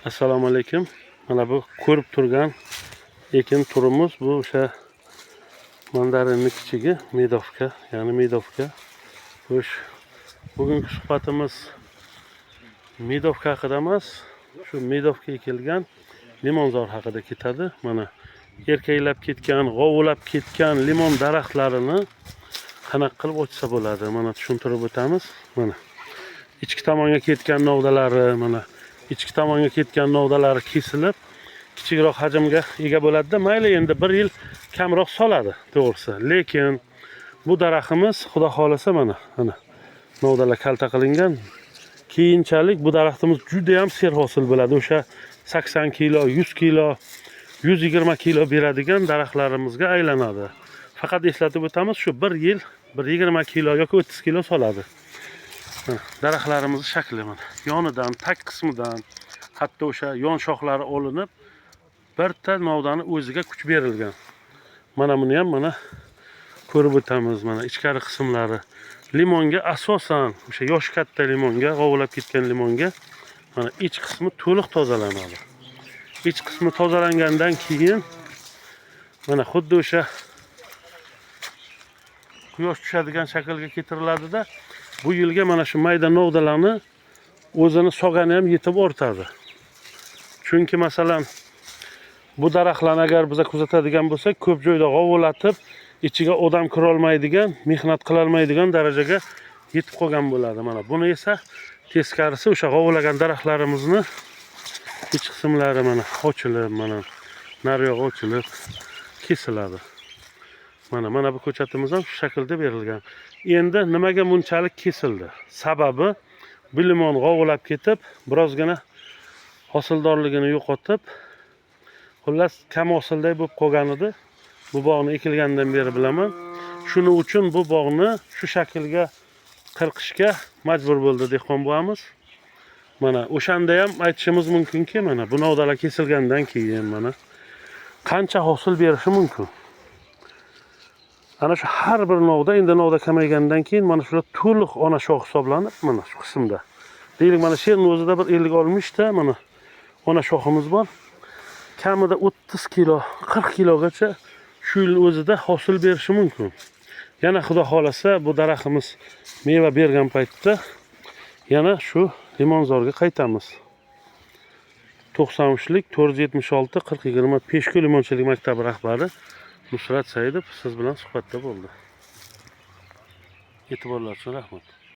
Assalomu alaykum. Mana bu ko'rib turgan ekin turimiz bu o'sha mandarinning kichigi medovka, ya'ni medovka. Bugungi suhbatimiz medovka haqida emas, shu medovka ekilgan limonzor haqida ketadi. Mana erkaklab ketgan, g'ovlab ketgan limon daraxtlarini qanaqa qilib ochsa bo'ladi? Mana tushuntirib o'tamiz. Mana ichki tomonga ketgan novdalari, mana ichki tomonga ketgan novdalari kesilib, kichikroq hajmga ega bo'ladi-da, mayli endi 1 yil kamroq soladi, to'g'risi. Lekin bu daraxtimiz xudo xolasa mana novdalar kalta qilingan. Keyinchalik bu daraxtimiz juda ham serhosil bo'ladi. O'sha 80 kilo, 100 kilo, 120 kilo beradigan daraxtlarimizga aylanadi. Faqat eslatib o'tamiz, shu 1 yil 120 kilo yoki 30 kilo soladi. Daraxtlarimiz shakli mana yonidan, tag qismidan, hatto o'sha yon shoxlari olinib, birta novdani o'ziga kuch berilgan. Mana buni ham mana ko'rib o'tamiz. Mana ichkari qismlari limonga asosan o'sha yosh katta limonga, g'ovlab ketgan limonga mana ich qismi to'liq tozalanadi. İç qismi tozalangandan keyin mana xuddi o'sha quyosh tushadigan shaklga keltiriladi-da, bu yilga mana shu mayda novdalarni o'zini sog'ani ham yetib o'rtadi. Chunki masalan bu daraxtlarni agar biz kuzatadigan bo'lsak, ko'p joyda g'ovlatib, ichiga odam kira olmaydigan, mehnat qila olmaydigan darajaga yetib qolgan bo'ladi. Mana buni esa teskarisi o'sha g'ovlagan daraxtlarimizni ich qismlari mana ochilib, mana naryoq ochilib kesiladi. Mana bu ko'chatimiz ham shu shaklda berilgan. Endi nimaga bunchalik kesildi? Sababi bu limon g'ovlab ketib, birozgina hosildorligini yo'qotib, xullas kam hosilday bo'lib qolgan edi. Bu bog'ni ekilgandan beri bilaman. Shuning uchun bu bog'ni shu shaklga qirqishga majbur bo'ldi dehqon buvamiz. Mana o'shanda ham aytishimiz mumkinki, mana bu novdalar kesilgandan keyin mana qancha hosil berishi mumkin. Ana shu har bir novda, endi novda kamaygandan keyin mana shular to'liq ona shox hisoblanib, mana shu qismda. Deylik mana shu yerning o'zida bir 50-60 ta mana ona shoximiz bor. Kamida 30 kilo, 40 kilogacha shu yil o'zida hosil berishi mumkin. Yana xudo xolasa bu daraxtimiz meva bergan paytda yana shu limonzorga qaytamiz. 93lik 476 4020 Peshku limonchilik maktabi rahbari Nusrat Saidov siz bilan suhbatda bo'ldi. E'tiborlar uchun rahmat.